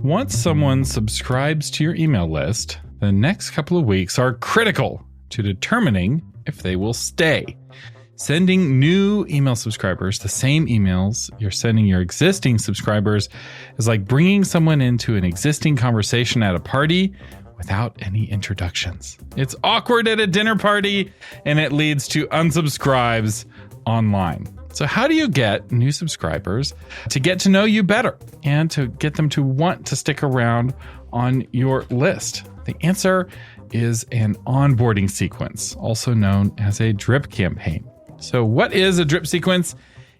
Once someone subscribes to your email list, the next couple of weeks are critical to determining if they will stay. Sending new email subscribers the same emails you're sending your existing subscribers is like bringing someone into an existing conversation at a party without any introductions. It's awkward at a dinner party, and it leads to unsubscribes online. So how do you get new subscribers to get to know you better and to get them to want to stick around on your list? The answer is an onboarding sequence, also known as a drip campaign. So what is a drip sequence,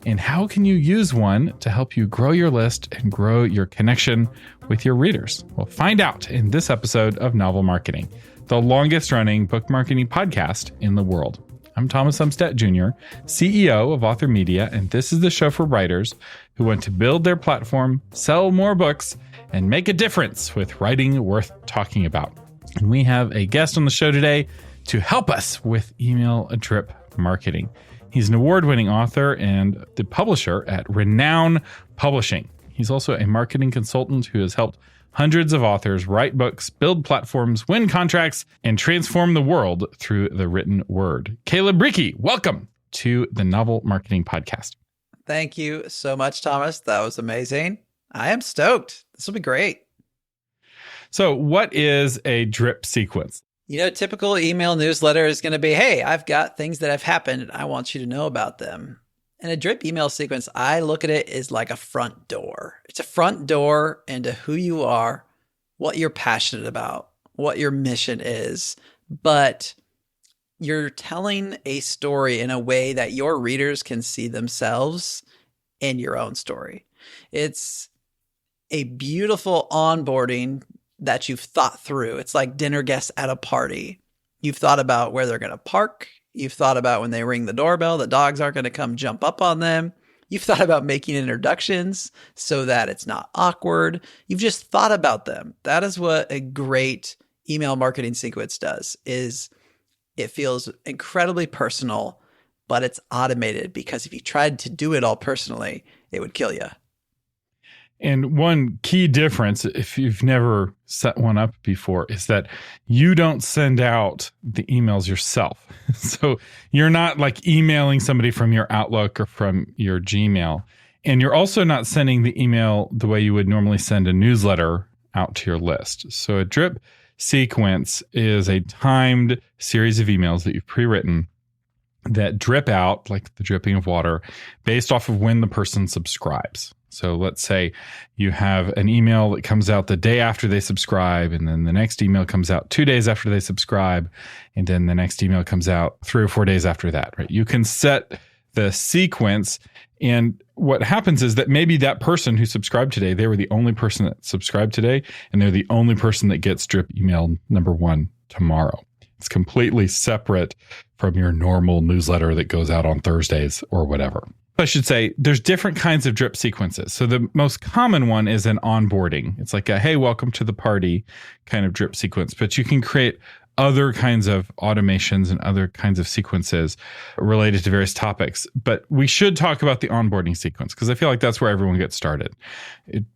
and how can you use one to help you grow your list and grow your connection with your readers? Well, find out in this episode of Novel Marketing, the longest running book marketing podcast in the world. I'm Thomas Umstattd Jr., CEO of Author Media, and this is the show for writers who want to build their platform, sell more books, and make a difference with writing worth talking about. And we have a guest on the show today to help us with email drip marketing. He's an award-winning author and the publisher at Renown Publishing. He's also a marketing consultant who has helped hundreds of authors write books, build platforms, win contracts, and transform the world through the written word. Caleb Brieke, welcome to the Novel Marketing Podcast. Thank you so much, Thomas. That was amazing. I am stoked. This will be great. So what is a drip sequence? Typical email newsletter is going to be, hey, I've got things that have happened and I want you to know about them. And a drip email sequence, I look at it as like a front door. It's a front door into who you are, what you're passionate about, what your mission is, but you're telling a story in a way that your readers can see themselves in your own story. It's a beautiful onboarding that you've thought through. It's like dinner guests at a party. You've thought about where they're going to park. You've thought about when they ring the doorbell, the dogs aren't going to come jump up on them. You've thought about making introductions so that it's not awkward. You've just thought about them. That is what a great email marketing sequence does, is it feels incredibly personal, but it's automated, because if you tried to do it all personally, it would kill you. And one key difference, if you've never set one up before, is that you don't send out the emails yourself. So you're not like emailing somebody from your Outlook or from your Gmail. And you're also not sending the email the way you would normally send a newsletter out to your list. So a drip sequence is a timed series of emails that you've pre-written that drip out, like the dripping of water, based off of when the person subscribes. So let's say you have an email that comes out the day after they subscribe, and then the next email comes out 2 days after they subscribe, and then the next email comes out 3 or 4 days after that, right? You can set the sequence, and what happens is that maybe that person who subscribed today, they were the only person that subscribed today, and they're the only person that gets drip email number 1 tomorrow. It's completely separate from your normal newsletter that goes out on Thursdays or whatever. I should say there's different kinds of drip sequences. So the most common one is an onboarding. It's like a, hey, welcome to the party kind of drip sequence. But you can create other kinds of automations and other kinds of sequences related to various topics. But we should talk about the onboarding sequence, because I feel like that's where everyone gets started,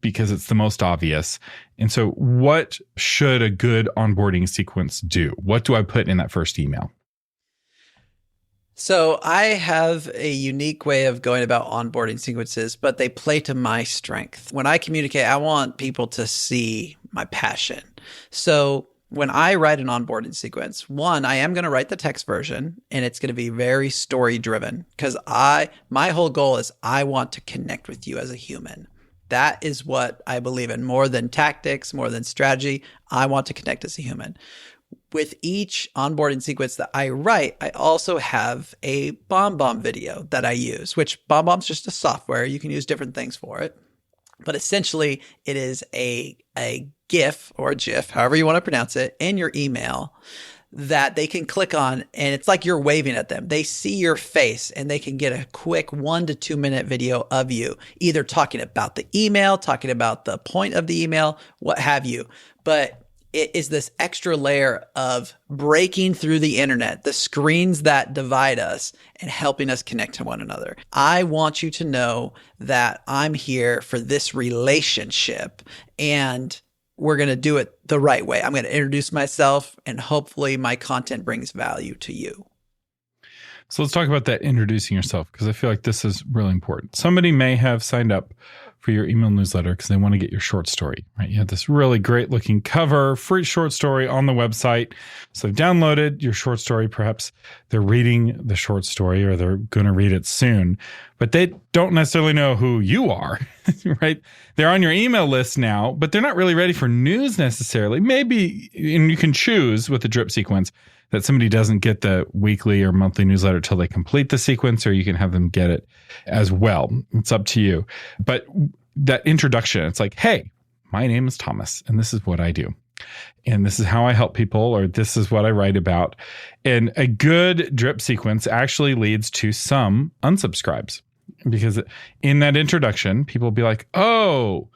because it's the most obvious. And so what should a good onboarding sequence do? What do I put in that first email? So I have a unique way of going about onboarding sequences, but they play to my strength. When I communicate, I want people to see my passion. So when I write an onboarding sequence, one, I am going to write the text version, and it's going to be very story driven, because my whole goal is I want to connect with you as a human. That is what I believe in, more than tactics, more than strategy. I want to connect as a human. With each onboarding sequence that I write, I also have a BombBomb video that I use, which BombBomb's just a software. You can use different things for it. But essentially, it is a GIF or a GIF, however you want to pronounce it, in your email that they can click on, and it's like you're waving at them. They see your face, and they can get a quick 1 to 2 minute video of you, either talking about the email, talking about the point of the email, what have you. But it is this extra layer of breaking through the internet, the screens that divide us, and helping us connect to one another. I want you to know that I'm here for this relationship, and we're going to do it the right way. I'm going to introduce myself, and hopefully my content brings value to you. So let's talk about that introducing yourself, because I feel like this is really important. Somebody may have signed up for your email newsletter because they want to get your short story, right? You have this really great looking cover, free short story on the website. So they've downloaded your short story. Perhaps they're reading the short story or they're going to read it soon, but they don't necessarily know who you are, right? They're on your email list now, but they're not really ready for news necessarily. Maybe, and you can choose with the drip sequence that somebody doesn't get the weekly or monthly newsletter till they complete the sequence, or you can have them get it as well. It's up to you. But that introduction, it's like, hey, my name is Thomas, and this is what I do. And this is how I help people, or this is what I write about. And a good drip sequence actually leads to some unsubscribes, because in that introduction, people will be like, oh,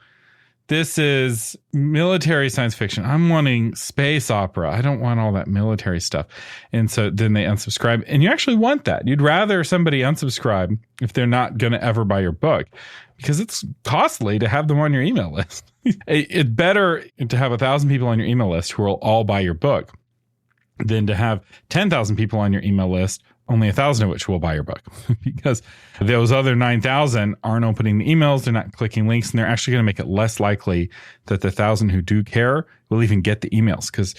this is military science fiction. I'm wanting space opera. I don't want all that military stuff. And so then they unsubscribe. And you actually want that. You'd rather somebody unsubscribe if they're not going to ever buy your book, because it's costly to have them on your email list. It's better to have 1,000 people on your email list who will all buy your book than to have 10,000 people on your email list, only 1,000 of which will buy your book, because those other 9,000 aren't opening the emails. They're not clicking links, and they're actually going to make it less likely that the 1,000 who do care will even get the emails, because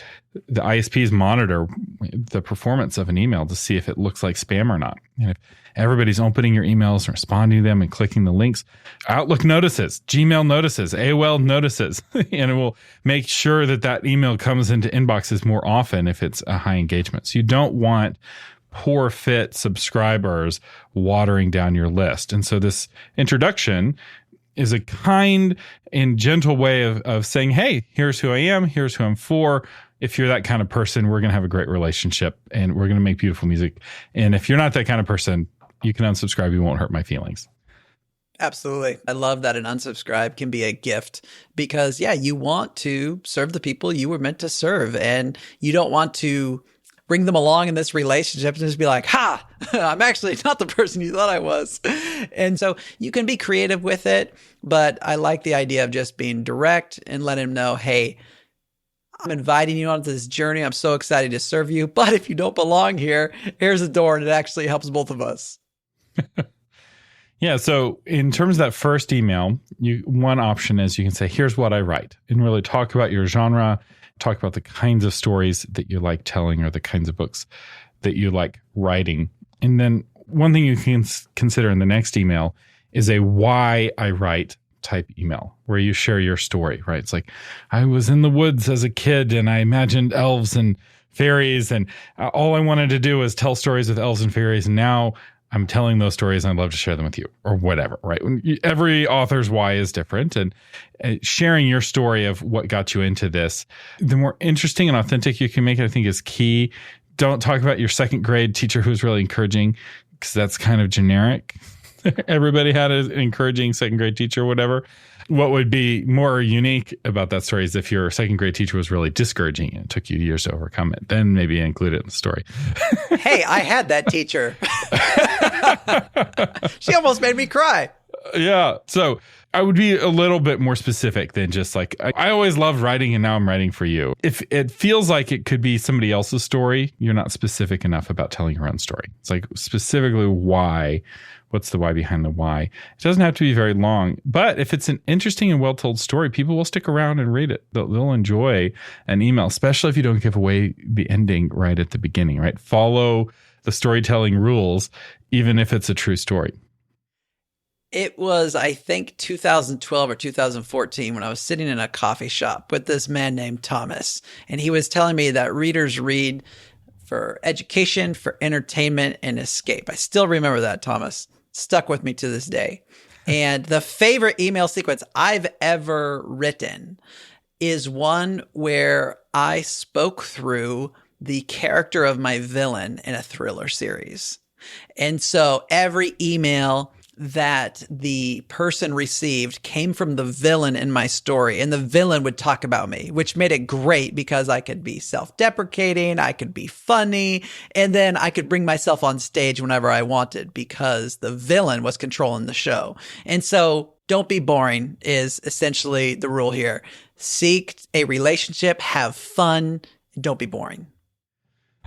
the ISPs monitor the performance of an email to see if it looks like spam or not. And if everybody's opening your emails and responding to them and clicking the links, Outlook notices, Gmail notices, AOL notices, and it will make sure that that email comes into inboxes more often if it's a high engagement. So you don't want poor fit subscribers watering down your list. And so this introduction is a kind and gentle way of saying, hey, here's who I am. Here's who I'm for. If you're that kind of person, we're going to have a great relationship and we're going to make beautiful music. And if you're not that kind of person, you can unsubscribe. You won't hurt my feelings. Absolutely. I love that an unsubscribe can be a gift, because you want to serve the people you were meant to serve, and you don't want to bring them along in this relationship and just be like, ha, I'm actually not the person you thought I was. And so you can be creative with it, but I like the idea of just being direct and letting them know, hey, I'm inviting you onto this journey. I'm so excited to serve you. But if you don't belong here, here's the door, and it actually helps both of us. Yeah. So in terms of that first email, one option is you can say, here's what I write, and really talk about your genre, talk about the kinds of stories that you like telling or the kinds of books that you like writing. And then one thing you can consider in the next email is a why I write type email, where you share your story, right? It's like, I was in the woods as a kid and I imagined elves and fairies, and all I wanted to do was tell stories with elves and fairies. And now I'm telling those stories and I'd love to share them with you, or whatever, right? Every author's why is different, and sharing your story of what got you into this, the more interesting and authentic you can make it, I think, is key. Don't talk about your second grade teacher who's really encouraging, because that's kind of generic. Everybody had an encouraging second grade teacher or whatever. What would be more unique about that story is if your second grade teacher was really discouraging and it took you years to overcome it. Then maybe include it in the story. Hey, I had that teacher. She almost made me cry. Yeah. So I would be a little bit more specific than just like, I always loved writing and now I'm writing for you. If it feels like it could be somebody else's story, you're not specific enough about telling your own story. It's like specifically why. What's the why behind the why? It doesn't have to be very long, but if it's an interesting and well-told story, people will stick around and read it. They'll enjoy an email, especially if you don't give away the ending right at the beginning, right? Follow the storytelling rules, even if it's a true story. It was, I think, 2012 or 2014 when I was sitting in a coffee shop with this man named Thomas, and he was telling me that readers read for education, for entertainment, and escape. I still remember that, Thomas. Stuck with me to this day. And the favorite email sequence I've ever written is one where I spoke through the character of my villain in a thriller series. And so every email that the person received came from the villain in my story, and the villain would talk about me, which made it great because I could be self-deprecating, I could be funny, and then I could bring myself on stage whenever I wanted because the villain was controlling the show. And so don't be boring is essentially the rule here. Seek a relationship, have fun, don't be boring.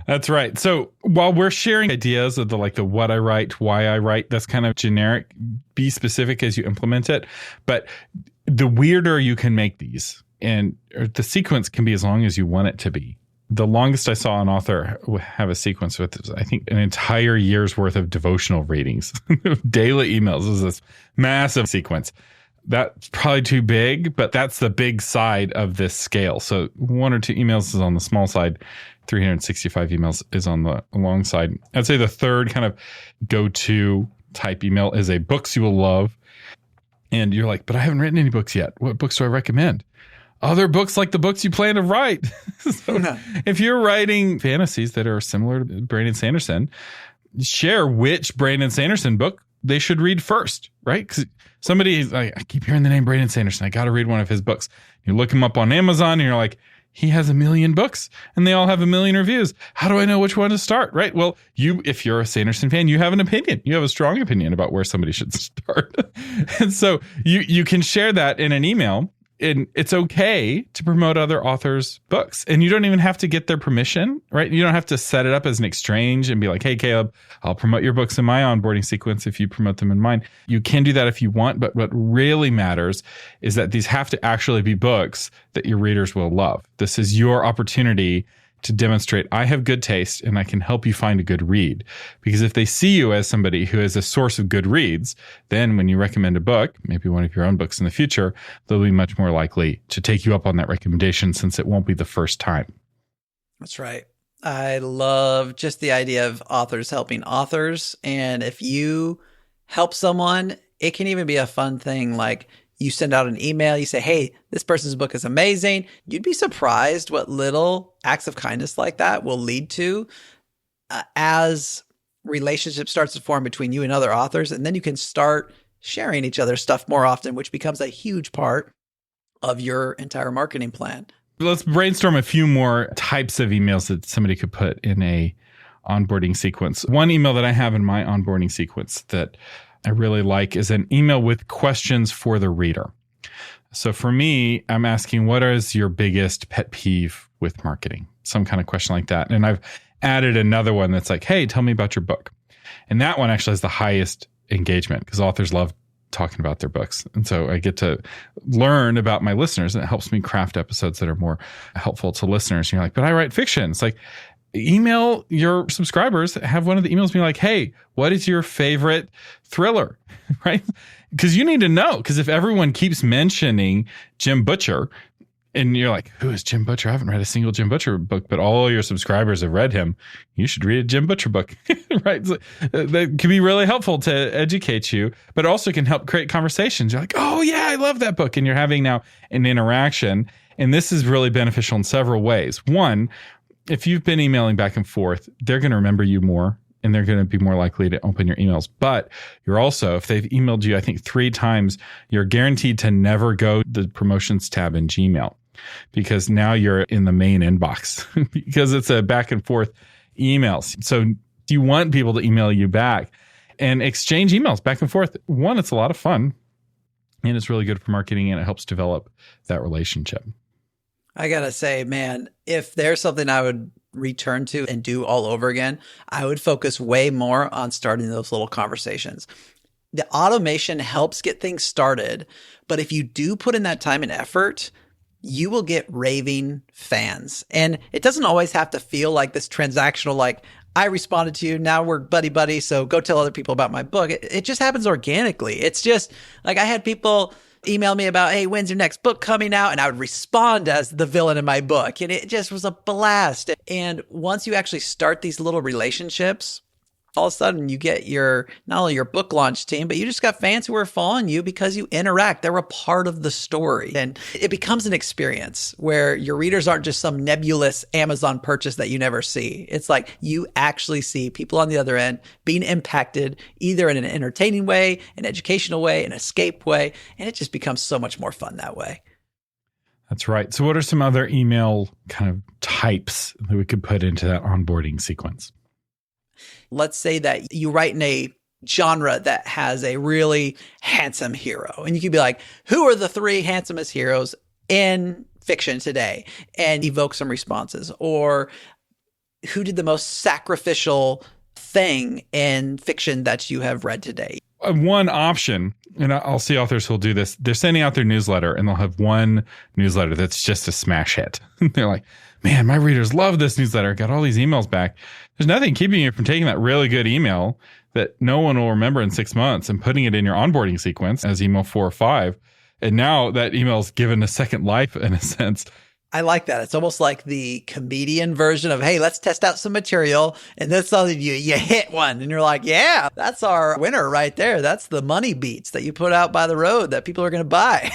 That's right. So while we're sharing ideas of the what I write, why I write, that's kind of generic. Be specific as you implement it. But the weirder you can make these, and the sequence can be as long as you want it to be. The longest I saw an author have a sequence with, I think, an entire year's worth of devotional readings, daily emails. It was this massive sequence. That's probably too big, but that's the big side of this scale. So 1 or 2 emails is on the small side. 365 emails is on the long side. I'd say the third kind of go-to type email is a books you will love. And you're like, but I haven't written any books yet. What books do I recommend? Other books like the books you plan to write. So if you're writing fantasies that are similar to Brandon Sanderson, share which Brandon Sanderson book they should read first, right? Because somebody, I keep hearing the name Brandon Sanderson. I got to read one of his books. You look him up on Amazon and you're like, he has 1 million books and they all have 1 million reviews. How do I know which one to start? Right. Well, if you're a Sanderson fan, you have an opinion. You have a strong opinion about where somebody should start. And so you can share that in an email. And it's okay to promote other authors' books. And you don't even have to get their permission, right? You don't have to set it up as an exchange and be like, hey, Caleb, I'll promote your books in my onboarding sequence if you promote them in mine. You can do that if you want. But what really matters is that these have to actually be books that your readers will love. This is your opportunity to demonstrate I have good taste and I can help you find a good read. Because if they see you as somebody who is a source of good reads, then when you recommend a book, maybe one of your own books in the future, they'll be much more likely to take you up on that recommendation since it won't be the first time. That's right. I love just the idea of authors helping authors. And if you help someone, it can even be a fun thing like you send out an email, you say, hey, this person's book is amazing. You'd be surprised what little acts of kindness like that will lead to as relationship starts to form between you and other authors. And then you can start sharing each other's stuff more often, which becomes a huge part of your entire marketing plan. Let's brainstorm a few more types of emails that somebody could put in a onboarding sequence. One email that I have in my onboarding sequence that I really like is an email with questions for the reader. So for me, I'm asking, what is your biggest pet peeve with marketing? Some kind of question like that. And I've added another one that's like, hey, tell me about your book. And that one actually has the highest engagement because authors love talking about their books. And so I get to learn about my listeners and it helps me craft episodes that are more helpful to listeners. And you're like, but I write fiction. It's like, email your subscribers, have one of the emails be like, hey, what is your favorite thriller? Right? Because you need to know. Because if everyone keeps mentioning Jim Butcher and you're like, who is Jim Butcher? I haven't read a single Jim Butcher book, but all your subscribers have read him. You should read a Jim Butcher book, right? So that can be really helpful to educate you, but also can help create conversations. You're like, oh yeah, I love that book. And you're having now an interaction. And this is really beneficial in several ways. One, if you've been emailing back and forth, they're going to remember you more and they're going to be more likely to open your emails. But you're also, if they've emailed you, I think 3 times, you're guaranteed to never go to the promotions tab in Gmail because now you're in the main inbox because it's a back and forth emails. So you want people to email you back and exchange emails back and forth. One, it's a lot of fun and it's really good for marketing and it helps develop that relationship. I gotta say, man, if there's something I would return to and do all over again, I would focus way more on starting those little conversations. The automation helps get things started, but if you do put in that time and effort, you will get raving fans. And it doesn't always have to feel like this transactional, like, I responded to you, now we're buddy-buddy, so go tell other people about my book. It just happens organically. It's just, like, I had people email me about, hey, when's your next book coming out? And I would respond as the villain in my book. And it just was a blast. And once you actually start these little relationships, All of a sudden you get not only your book launch team, but you just got fans who are following you because you interact. They're a part of the story. And it becomes an experience where your readers aren't just some nebulous Amazon purchase that you never see. It's like you actually see people on the other end being impacted either in an entertaining way, an educational way, an escape way. And it just becomes so much more fun that way. That's right. So what are some other email kind of types that we could put into that onboarding sequence? Let's say that you write in a genre that has a really handsome hero. And you could be like, who are the 3 handsomest heroes in fiction today? And evoke some responses. Or who did the most sacrificial thing in fiction that you have read today? One option, and I'll see authors who'll do this, they're sending out their newsletter and they'll have one newsletter that's just a smash hit. They're like, man, my readers love this newsletter. I got all these emails back. There's nothing keeping you from taking that really good email that no one will remember in 6 months and putting it in your onboarding sequence as email 4 or 5. And now that email's given a second life in a sense. I like that. It's almost like the comedian version of, hey, let's test out some material. And then suddenly you hit one and you're like, yeah, that's our winner right there. That's the money beats that you put out by the road that people are going to buy.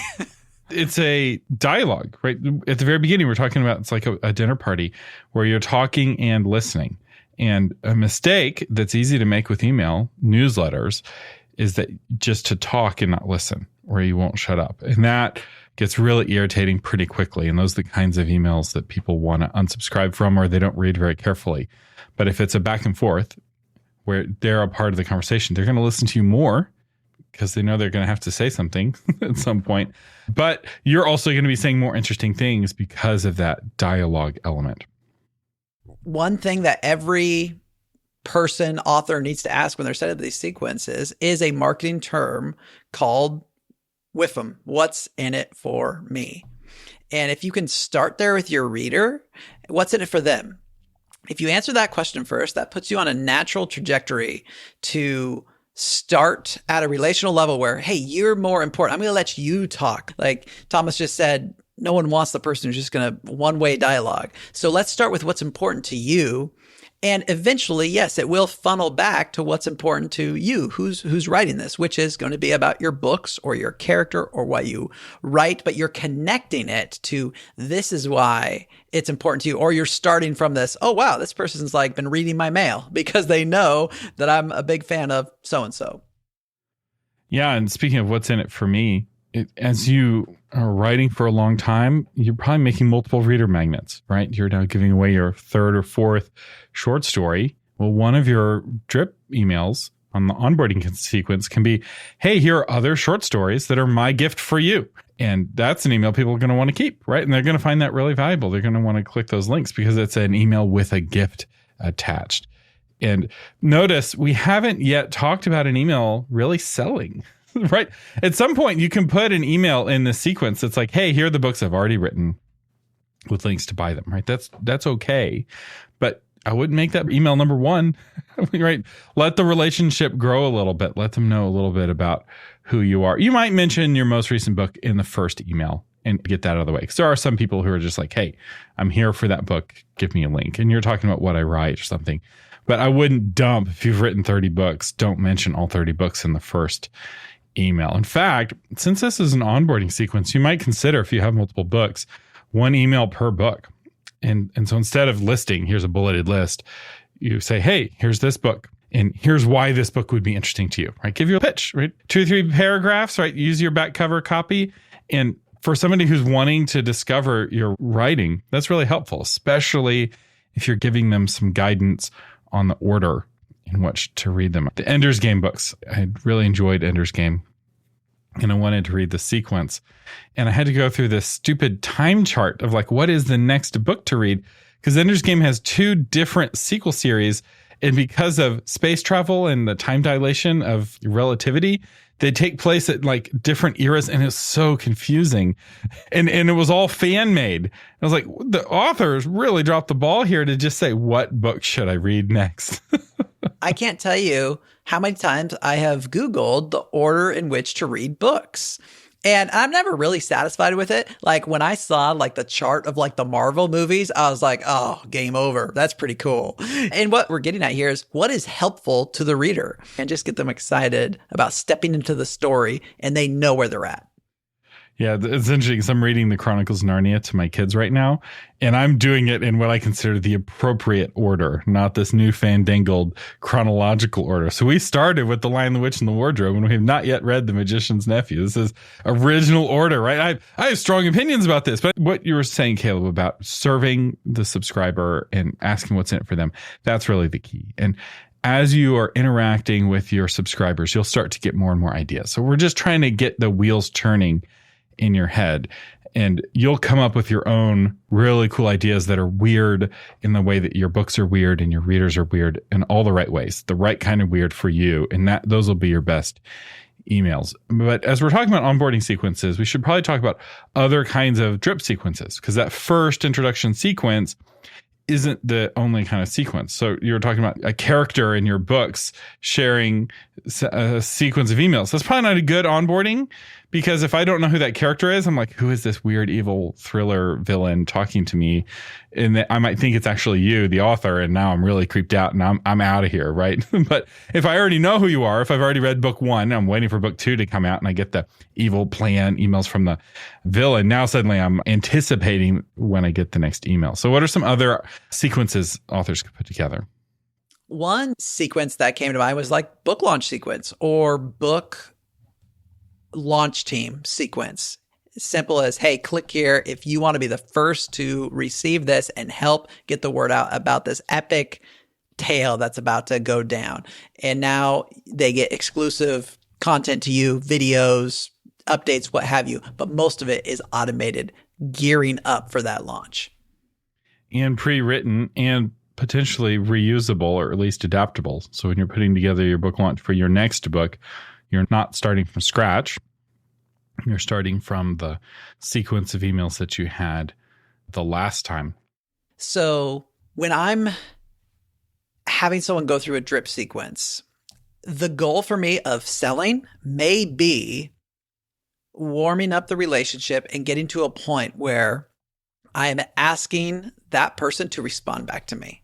It's a dialogue, right? At the very beginning, we're talking about, it's like a dinner party where you're talking and listening. And a mistake that's easy to make with email newsletters is that just to talk and not listen, or you won't shut up. And that gets really irritating pretty quickly. And those are the kinds of emails that people want to unsubscribe from, or they don't read very carefully. But if it's a back and forth where they're a part of the conversation, they're going to listen to you more because they know they're going to have to say something at some point. But you're also going to be saying more interesting things because of that dialogue element. One thing that every person, author needs to ask when they're setting up these sequences is a marketing term called WIFM. What's in it for me? And if you can start there with your reader, what's in it for them? If you answer that question first, that puts you on a natural trajectory to start at a relational level where, hey, you're more important. I'm going to let you talk. Like Thomas just said, no one wants the person who's just going to one-way dialogue. So let's start with what's important to you. And eventually, yes, it will funnel back to what's important to you, who's writing this, which is going to be about your books or your character or what you write, but you're connecting it to this is why it's important to you. Or you're starting from this, oh, wow, this person's like been reading my mail because they know that I'm a big fan of so-and-so. Yeah. And speaking of what's in it for me, as you are writing for a long time, you're probably making multiple reader magnets, right? You're now giving away your 3rd or 4th short story. Well, one of your drip emails on the onboarding sequence can be, hey, here are other short stories that are my gift for you. And that's an email people are going to want to keep, right? And they're going to find that really valuable. They're going to want to click those links because it's an email with a gift attached. And notice we haven't yet talked about an email really selling. Right. At some point, you can put an email in the sequence that's like, hey, here are the books I've already written with links to buy them. Right. That's OK. But I wouldn't make that email number 1. Right. Let the relationship grow a little bit. Let them know a little bit about who you are. You might mention your most recent book in the first email and get that out of the way. Because there are some people who are just like, hey, I'm here for that book. Give me a link. And you're talking about what I write or something. But I wouldn't dump if you've written 30 books. Don't mention all 30 books in the first email. In fact, since this is an onboarding sequence, you might consider, if you have multiple books, 1 email per book. And so instead of listing, here's a bulleted list, you say, hey, here's this book. And here's why this book would be interesting to you, right? Give you a pitch, right? 2 or 3 paragraphs, right? Use your back cover copy. And for somebody who's wanting to discover your writing, that's really helpful, especially if you're giving them some guidance on the order in which to read them. The Ender's Game books, I really enjoyed Ender's Game, and I wanted to read the sequence. And I had to go through this stupid time chart of like, what is the next book to read? Because Ender's Game has 2 different sequel series. And because of space travel and the time dilation of relativity, they take place at like different eras, and it's so confusing. And it was all fan made. I was like, the authors really dropped the ball here to just say, what book should I read next? I can't tell you how many times I have Googled the order in which to read books. And I'm never really satisfied with it. Like when I saw like the chart of like the Marvel movies, I was like, oh, game over. That's pretty cool. And what we're getting at here is what is helpful to the reader and just get them excited about stepping into the story and they know where they're at. Yeah, it's interesting because I'm reading the Chronicles of Narnia to my kids right now, and I'm doing it in what I consider the appropriate order, not this new fandangled chronological order. So we started with The Lion, the Witch, and the Wardrobe, and we have not yet read The Magician's Nephew. This is original order, right? I have strong opinions about this, but what you were saying, Caleb, about serving the subscriber and asking what's in it for them, that's really the key. And as you are interacting with your subscribers, you'll start to get more and more ideas. So we're just trying to get the wheels turning in your head, and you'll come up with your own really cool ideas that are weird in the way that your books are weird and your readers are weird in all the right ways, the right kind of weird for you. And those will be your best emails. But as we're talking about onboarding sequences, we should probably talk about other kinds of drip sequences, because that first introduction sequence isn't the only kind of sequence. So you're talking about a character in your books sharing a sequence of emails. That's probably not a good onboarding, because if I don't know who that character is, I'm like, who is this weird evil thriller villain talking to me? And I might think it's actually you, the author, and now I'm really creeped out and I'm out of here, right? But if I already know who you are, if I've already read book 1, I'm waiting for book 2 to come out and I get the evil plan emails from the villain. Now suddenly I'm anticipating when I get the next email. So what are some other sequences authors could put together? One sequence that came to mind was like book launch sequence or book launch team sequence. Simple as, hey, click here if you want to be the first to receive this and help get the word out about this epic tale that's about to go down. And now they get exclusive content to you, videos, updates, what have you. But most of it is automated, gearing up for that launch. And pre-written and potentially reusable, or at least adaptable. So when you're putting together your book launch for your next book, you're not starting from scratch. You're starting from the sequence of emails that you had the last time. So when I'm having someone go through a drip sequence, the goal for me of selling may be warming up the relationship and getting to a point where I am asking that person to respond back to me.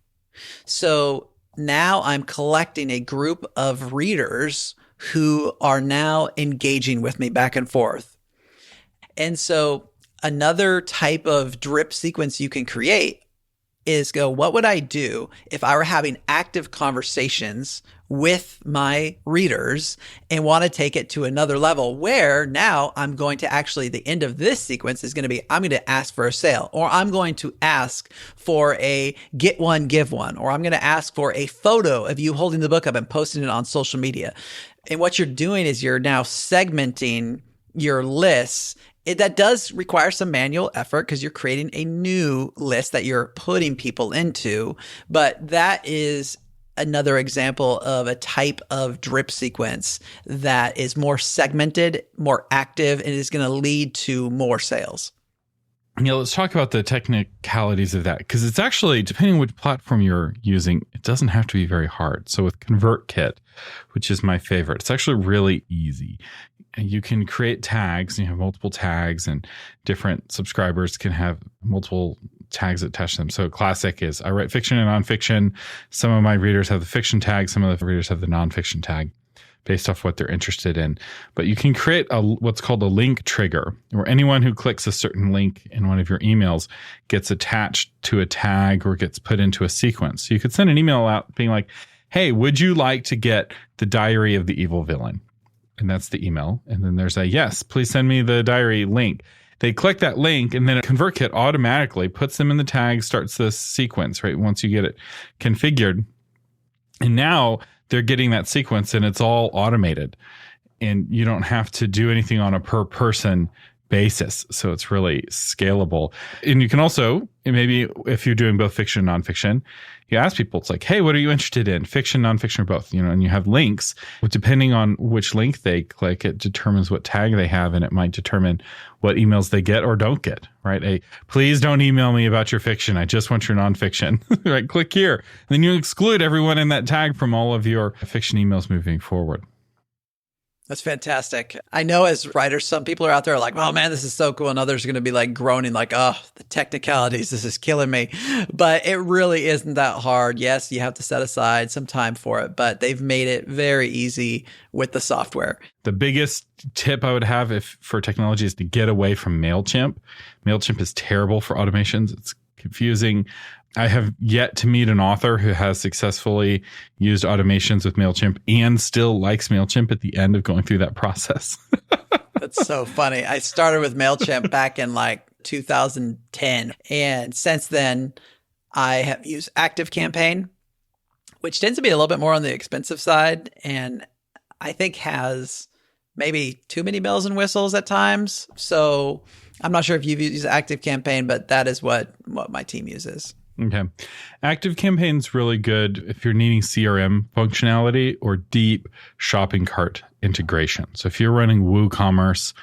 So now I'm collecting a group of readers who are now engaging with me back and forth. And so another type of drip sequence you can create is go, what would I do if I were having active conversations with my readers and want to take it to another level where now I'm going to actually, the end of this sequence is going to be, I'm going to ask for a sale, or I'm going to ask for a get one, give one, or I'm going to ask for a photo of you holding the book up and posting it on social media. And what you're doing is you're now segmenting your lists. That does require some manual effort because you're creating a new list that you're putting people into. But that is another example of a type of drip sequence that is more segmented, more active, and is going to lead to more sales. Yeah, let's talk about the technicalities of that, because it's actually, depending on which platform you're using, it doesn't have to be very hard. So with ConvertKit, which is my favorite, it's actually really easy. You can create tags, and you have multiple tags, and different subscribers can have multiple tags attached to them. So classic is I write fiction and nonfiction. Some of my readers have the fiction tag, some of the readers have the nonfiction tag, based off what they're interested in. But you can create what's called a link trigger, where anyone who clicks a certain link in one of your emails gets attached to a tag or gets put into a sequence. So you could send an email out being like, hey, would you like to get the diary of the evil villain? And that's the email. And then there's a, yes, please send me the diary link. They click that link, and then ConvertKit automatically puts them in the tag, starts this sequence, right? Once you get it configured. And now they're getting that sequence, and it's all automated, and you don't have to do anything on a per person basis. So it's really scalable. And you can also, maybe if you're doing both fiction and nonfiction, you ask people, it's like, hey, what are you interested in? Fiction, nonfiction, or both? And you have links. Depending on which link they click, it determines what tag they have, and it might determine what emails they get or don't get, right? Please don't email me about your fiction. I just want your nonfiction, right? Click here. And then you exclude everyone in that tag from all of your fiction emails moving forward. That's fantastic. I know as writers, some people are out there like, oh man, this is so cool. And others are going to be like groaning like, oh, the technicalities, this is killing me. But it really isn't that hard. Yes, you have to set aside some time for it, but they've made it very easy with the software. The biggest tip I would have for technology is to get away from MailChimp. MailChimp is terrible for automations. It's confusing. I have yet to meet an author who has successfully used automations with MailChimp and still likes MailChimp at the end of going through that process. That's so funny. I started with MailChimp back in like 2010. And since then, I have used ActiveCampaign, which tends to be a little bit more on the expensive side. And I think has maybe too many bells and whistles at times. So I'm not sure if you've used ActiveCampaign, but that is what my team uses. Okay. ActiveCampaign is really good if you're needing CRM functionality or deep shopping cart integration. So if you're running WooCommerce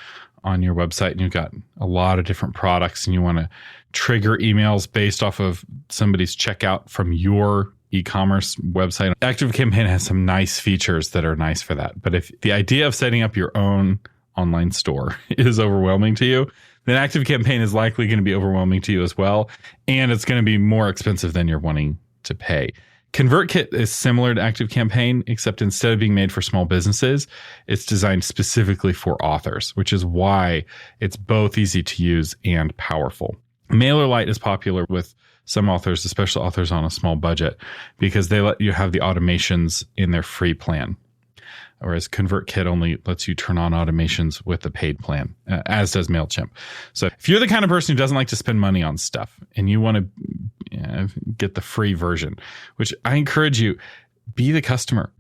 on your website and you've got a lot of different products and you want to trigger emails based off of somebody's checkout from your e-commerce website, ActiveCampaign has some nice features that are nice for that. But if the idea of setting up your own online store is overwhelming to you, then ActiveCampaign is likely going to be overwhelming to you as well. And it's going to be more expensive than you're wanting to pay. ConvertKit is similar to ActiveCampaign, except instead of being made for small businesses, it's designed specifically for authors, which is why it's both easy to use and powerful. MailerLite is popular with some authors, especially authors on a small budget, because they let you have the automations in their free plan. Whereas ConvertKit only lets you turn on automations with the paid plan, as does MailChimp. So if you're the kind of person who doesn't like to spend money on stuff and you want to get the free version, which I encourage you, be the customer.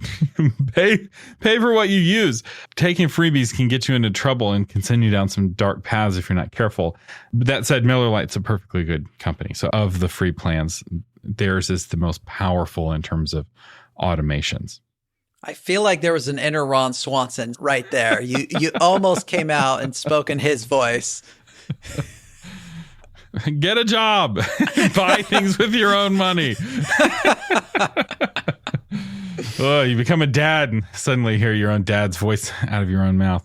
pay for what you use. Taking freebies can get you into trouble and can send you down some dark paths if you're not careful. But that said, MailerLite's a perfectly good company. So of the free plans, theirs is the most powerful in terms of automations. I feel like there was an inner Ron Swanson right there. You almost came out and spoke in his voice. Get a job. Buy things with your own money. Oh, you become a dad and suddenly hear your own dad's voice out of your own mouth.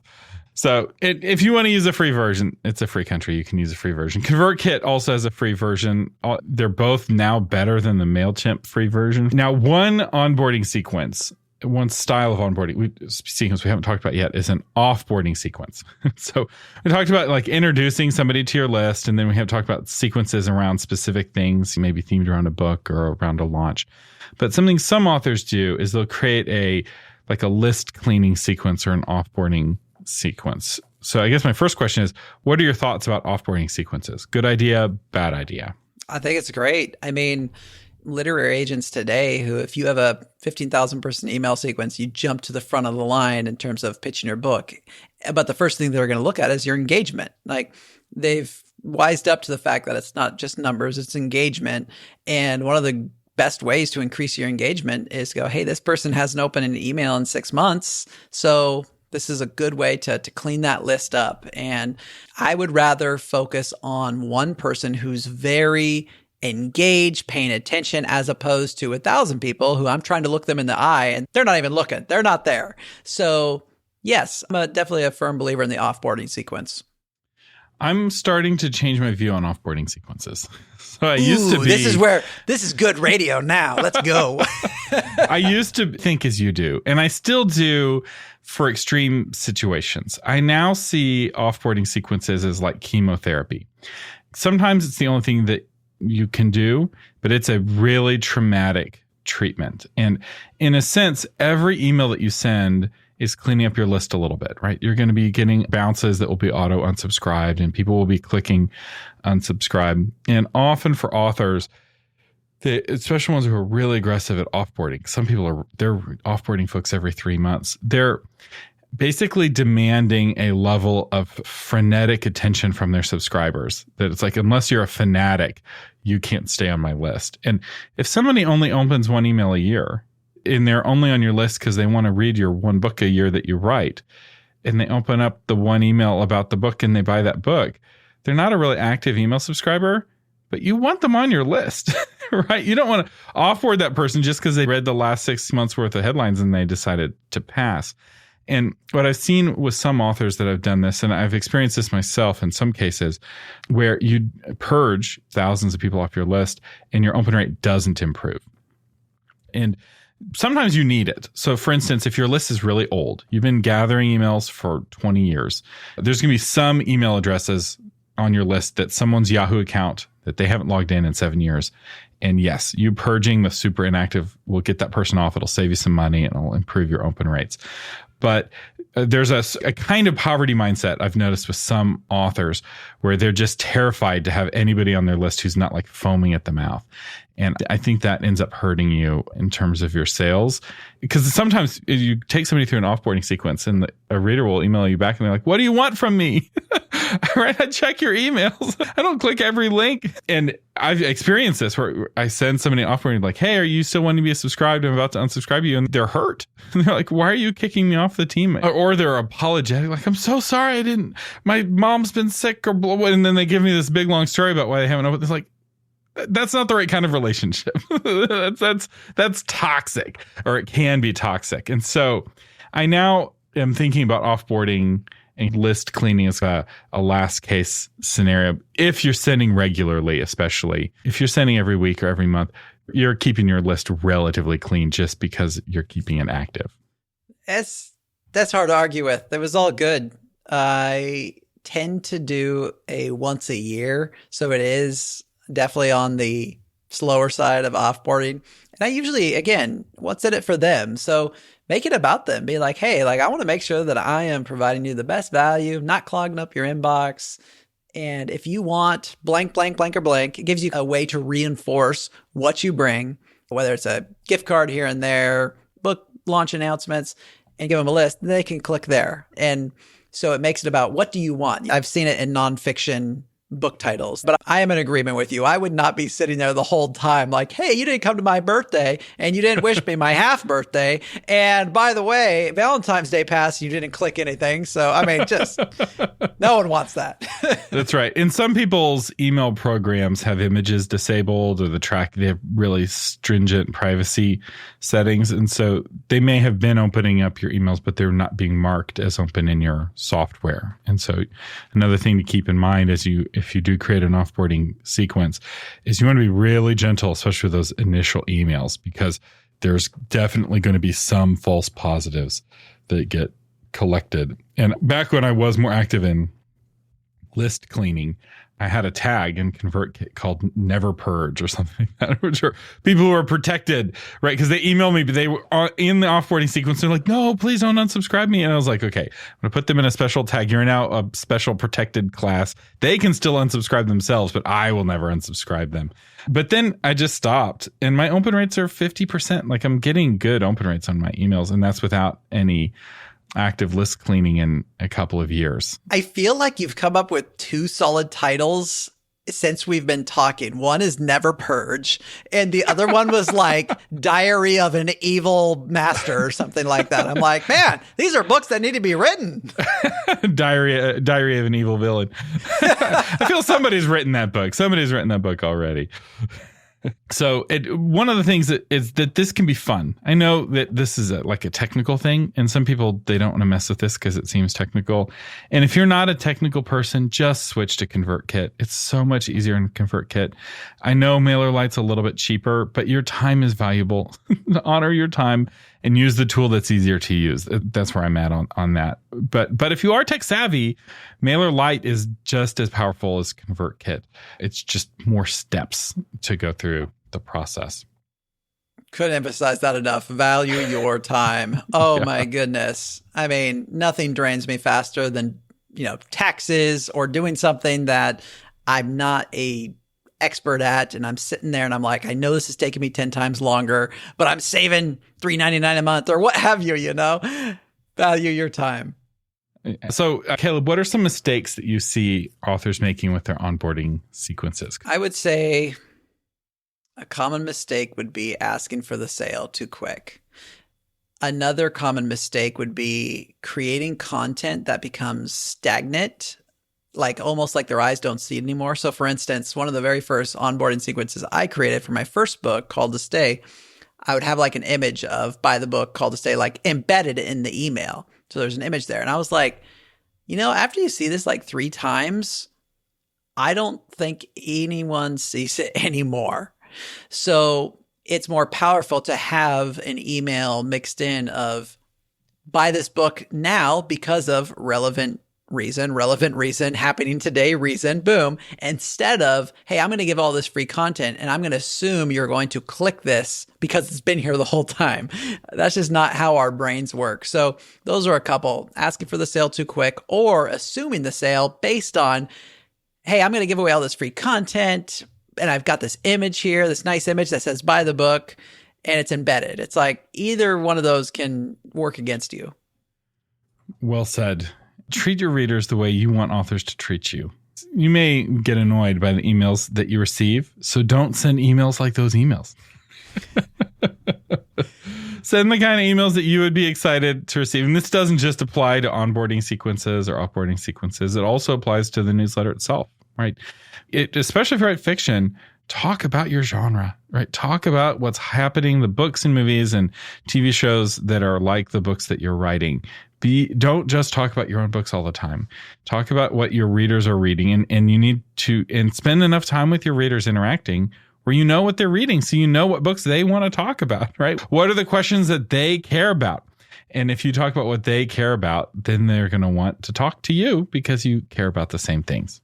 So if you want to use a free version, it's a free country. You can use a free version. ConvertKit also has a free version. They're both now better than the MailChimp free version. Now, one style of onboarding sequence we haven't talked about yet is an offboarding sequence. So we talked about like introducing somebody to your list, and then we have talked about sequences around specific things, maybe themed around a book or around a launch. But something some authors do is they'll create a list cleaning sequence or an offboarding sequence. So I guess my first question is, what are your thoughts about offboarding sequences? Good idea, bad idea? I think it's great. I mean, literary agents today who, if you have a 15,000 person email sequence, you jump to the front of the line in terms of pitching your book. But the first thing they're going to look at is your engagement. Like, they've wised up to the fact that it's not just numbers, it's engagement. And one of the best ways to increase your engagement is go, hey, this person hasn't opened an email in 6 months. So this is a good way to clean that list up. And I would rather focus on one person who's very engaged, paying attention, as opposed to 1,000 people who I'm trying to look them in the eye and they're not even looking. They're not there. So yes, I'm definitely a firm believer in the offboarding sequence. I'm starting to change my view on offboarding sequences. So I used to be. This is good radio now. Let's go. I used to think as you do, and I still do for extreme situations. I now see offboarding sequences as like chemotherapy. Sometimes it's the only thing that you can do, but it's a really traumatic treatment. And in a sense, every email that you send is cleaning up your list a little bit, right? You're going to be getting bounces that will be auto unsubscribed and people will be clicking unsubscribe. And often for authors, especially ones who are really aggressive at offboarding, some people they're offboarding folks every 3 months. They're basically demanding a level of frenetic attention from their subscribers that it's like, unless you're a fanatic, you can't stay on my list. And if somebody only opens one email a year, and they're only on your list because they want to read your one book a year that you write, and they open up the one email about the book and they buy that book, they're not a really active email subscriber, but you want them on your list, right? You don't want to offboard that person just because they read the last 6 months worth of headlines and they decided to pass. And what I've seen with some authors that have done this, and I've experienced this myself in some cases, where you purge thousands of people off your list and your open rate doesn't improve. And sometimes you need it. So for instance, if your list is really old, you've been gathering emails for 20 years, there's going to be some email addresses on your list that someone's Yahoo account that they haven't logged in 7 years. And yes, you purging the super inactive will get that person off. It'll save you some money and it'll improve your open rates. But there's a kind of poverty mindset I've noticed with some authors where they're just terrified to have anybody on their list who's not like foaming at the mouth. And I think that ends up hurting you in terms of your sales, because sometimes you take somebody through an offboarding sequence and a reader will email you back and they're like, what do you want from me? Right? I check your emails. I don't click every link. And I've experienced this where I send somebody offboarding like, hey, are you still wanting to be subscribed? I'm about to unsubscribe you. And they're hurt. And they're like, why are you kicking me off the team? Or they're apologetic. Like, I'm so sorry. My mom's been sick or blah, blah. And then they give me this big long story about why they haven't opened. It's like, that's not the right kind of relationship. that's toxic, or it can be toxic. And so I now am thinking about offboarding and list cleaning as a last case scenario. If you're sending regularly, especially if you're sending every week or every month, you're keeping your list relatively clean just because you're keeping it active. That's hard to argue with. That was all good. I tend to do a once a year, so it is definitely on the slower side of offboarding. And I usually, again, what's in it for them? So make it about them. Be like, hey, like I want to make sure that I am providing you the best value, not clogging up your inbox. And if you want blank, blank, blank, or blank, it gives you a way to reinforce what you bring, whether it's a gift card here and there, book launch announcements, and give them a list. They can click there. And so it makes it about what do you want? I've seen it in nonfiction book titles, but I am in agreement with you. I would not be sitting there the whole time like, hey, you didn't come to my birthday and you didn't wish me my half birthday. And by the way, Valentine's Day passed, you didn't click anything. So, I mean, just no one wants that. That's right. And some people's email programs have images disabled or they have really stringent privacy settings. And so they may have been opening up your emails, but they're not being marked as open in your software. And so another thing to keep in mind is if you do create an offboarding sequence, is you want to be really gentle, especially with those initial emails, because there's definitely going to be some false positives that get collected. And back when I was more active in list cleaning, I had a tag in ConvertKit called Never Purge or something like that, which are people who are protected, right? Because they emailed me, but they were in the offboarding sequence. They're like, no, please don't unsubscribe me. And I was like, okay, I'm going to put them in a special tag. You're now a special protected class. They can still unsubscribe themselves, but I will never unsubscribe them. But then I just stopped, and my open rates are 50%. Like, I'm getting good open rates on my emails, and that's without any active list cleaning in a couple of years. I feel like you've come up with two solid titles since we've been talking. One is Never Purge, and the other one was like Diary of an Evil Master or something like that. I'm like, man, these are books that need to be written. Diary of an Evil Villain. I feel somebody's written that book. Somebody's written that book already. So one of the things is that this can be fun. I know that this is like a technical thing, and some people, they don't want to mess with this because it seems technical. And if you're not a technical person, just switch to ConvertKit. It's so much easier in ConvertKit. I know MailerLite's a little bit cheaper, but your time is valuable. Honor your time and use the tool that's easier to use. That's where I'm at on that. But if you are tech savvy, MailerLite is just as powerful as ConvertKit. It's just more steps to go through the process. Couldn't emphasize that enough. Value your time. Oh, yeah. My goodness. I mean, nothing drains me faster than, taxes or doing something that I'm not a expert at, and I'm sitting there and I'm like, I know this is taking me 10 times longer, but I'm saving $3.99 a month or what have you, value your time. So Caleb, what are some mistakes that you see authors making with their onboarding sequences? I would say a common mistake would be asking for the sale too quick. Another common mistake would be creating content that becomes stagnant, like almost like their eyes don't see it anymore. So for instance, one of the very first onboarding sequences I created for my first book, Called to Stay, I would have like an image of buy the book, Called to Stay, like embedded in the email. So there's an image there. And I was like, after you see this like 3 times, I don't think anyone sees it anymore. So it's more powerful to have an email mixed in of buy this book now because of relevant reason, happening today reason, boom, instead of, hey, I'm going to give all this free content and I'm going to assume you're going to click this because it's been here the whole time. That's just not how our brains work. So those are a couple: asking for the sale too quick or assuming the sale based on, hey, I'm going to give away all this free content and I've got this image here, this nice image that says buy the book, and it's embedded. It's like either one of those can work against you. Well said. Treat your readers the way you want authors to treat you. You may get annoyed by the emails that you receive, so don't send emails like those emails. Send the kind of emails that you would be excited to receive. And this doesn't just apply to onboarding sequences or offboarding sequences. It also applies to the newsletter itself, right? Especially if you write fiction, talk about your genre, right? Talk about what's happening, the books and movies and TV shows that are like the books that you're writing. Don't just talk about your own books all the time. Talk about what your readers are reading, and you need to spend enough time with your readers interacting where you know what they're reading, so you know what books they want to talk about, right? What are the questions that they care about? And if you talk about what they care about, then they're going to want to talk to you because you care about the same things.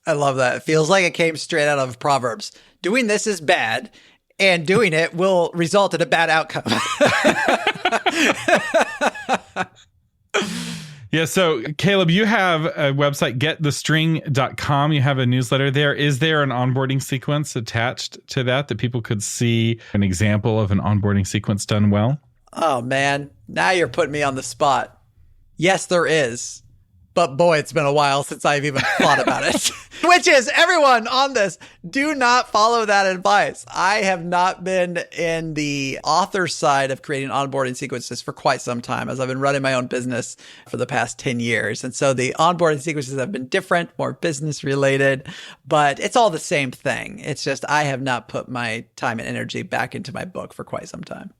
I love that. It feels like it came straight out of Proverbs. Doing this is bad, and doing it will result in a bad outcome. Yeah. So Caleb, you have a website, getthestring.com. You have a newsletter there. Is there an onboarding sequence attached to that people could see an example of an onboarding sequence done well? Oh man, now you're putting me on the spot. Yes, there is. But boy, it's been a while since I've even thought about it. Which is, everyone on this, do not follow that advice. I have not been in the author side of creating onboarding sequences for quite some time, as I've been running my own business for the past 10 years. And so the onboarding sequences have been different, more business related, but it's all the same thing. It's just I have not put my time and energy back into my book for quite some time.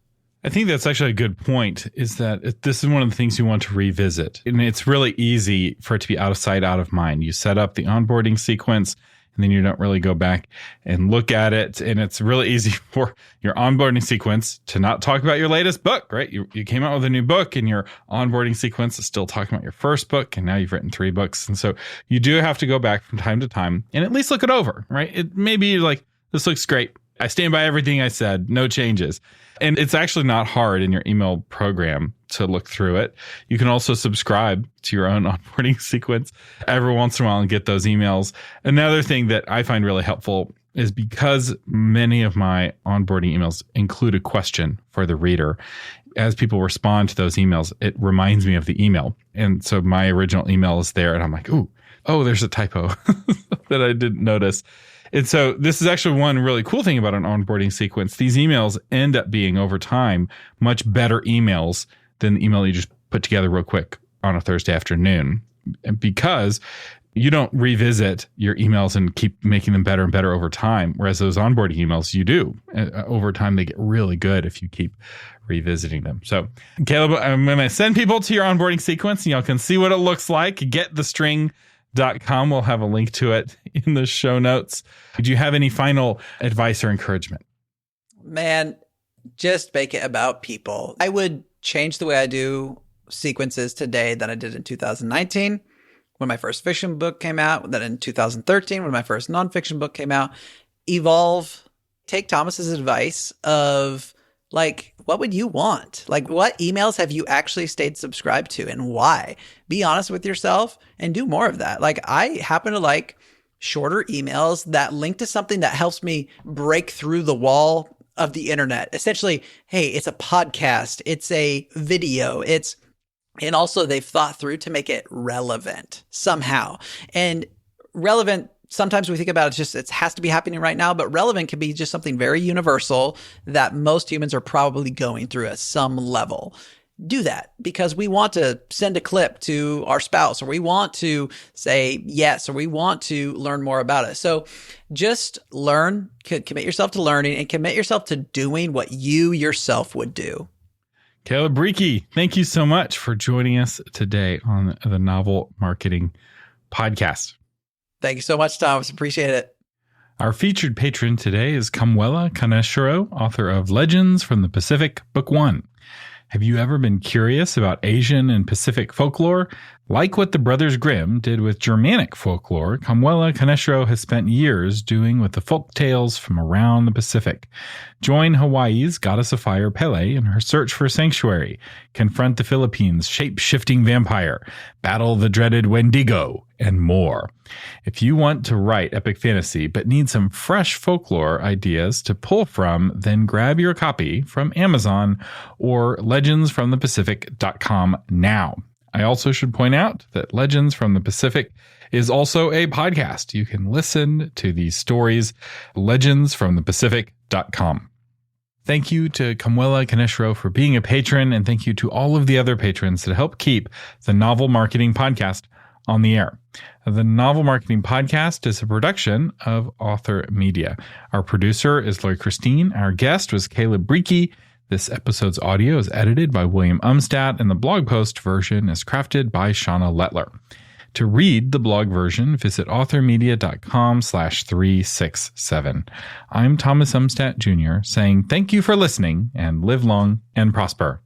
I think that's actually a good point, is that this is one of the things you want to revisit. And it's really easy for it to be out of sight, out of mind. You set up the onboarding sequence and then you don't really go back and look at it. And it's really easy for your onboarding sequence to not talk about your latest book, right? You came out with a new book and your onboarding sequence is still talking about your first book. And now you've written 3 books. And so you do have to go back from time to time and at least look it over, right? It maybe you're like, this looks great. I stand by everything I said, no changes. And it's actually not hard in your email program to look through it. You can also subscribe to your own onboarding sequence every once in a while and get those emails. Another thing that I find really helpful is because many of my onboarding emails include a question for the reader. As people respond to those emails, it reminds me of the email. And so my original email is there and I'm like, oh, there's a typo that I didn't notice. And so this is actually one really cool thing about an onboarding sequence. These emails end up being, over time, much better emails than the email you just put together real quick on a Thursday afternoon, because you don't revisit your emails and keep making them better and better over time. Whereas those onboarding emails, you do. Over time, they get really good if you keep revisiting them. So, Caleb, I'm going to send people to your onboarding sequence and y'all can see what it looks like. Getthestring.com. We'll have a link to it in the show notes. Do you have any final advice or encouragement? Man, just make it about people. I would change the way I do sequences today than I did in 2019 when my first fiction book came out, then in 2013 when my first nonfiction book came out. Evolve. Take Thomas's advice of, like, what would you want? Like, what emails have you actually stayed subscribed to and why? Be honest with yourself and do more of that. Like, I happen to like shorter emails that link to something that helps me break through the wall of the internet. Essentially, hey, it's a podcast, it's a video, and also they've thought through to make it relevant somehow. And relevant, sometimes we think about it has to be happening right now, but relevant can be just something very universal that most humans are probably going through at some level. Do that because we want to send a clip to our spouse, or we want to say yes, or we want to learn more about it. So just commit yourself to learning and commit yourself to doing what you yourself would do. Caleb Brieke, thank you so much for joining us today on the Novel Marketing Podcast. Thank you so much, Thomas. Appreciate it. Our featured patron today is Kamwela Kaneshiro, author of Legends from the Pacific, Book 1. Have you ever been curious about Asian and Pacific folklore? Like what the Brothers Grimm did with Germanic folklore, Kamwela Kaneshiro has spent years doing with the folk tales from around the Pacific. Join Hawaii's goddess of fire Pele in her search for sanctuary, confront the Philippines' shape-shifting vampire, battle the dreaded Wendigo, and more. If you want to write epic fantasy but need some fresh folklore ideas to pull from, then grab your copy from Amazon or legendsfromthepacific.com now. I also should point out that Legends from the Pacific is also a podcast. You can listen to these stories, legendsfromthepacific.com. Thank you to Kamwela Kaneshiro for being a patron, and thank you to all of the other patrons that help keep the Novel Marketing Podcast on the air. The Novel Marketing Podcast is a production of Author Media. Our producer is Lori Christine. Our guest was Caleb Brieke. This episode's audio is edited by William Umstadt, and the blog post version is crafted by Shauna Lettler. To read the blog version, visit authormedia.com/367. I'm Thomas Umstadt Jr. saying thank you for listening and live long and prosper.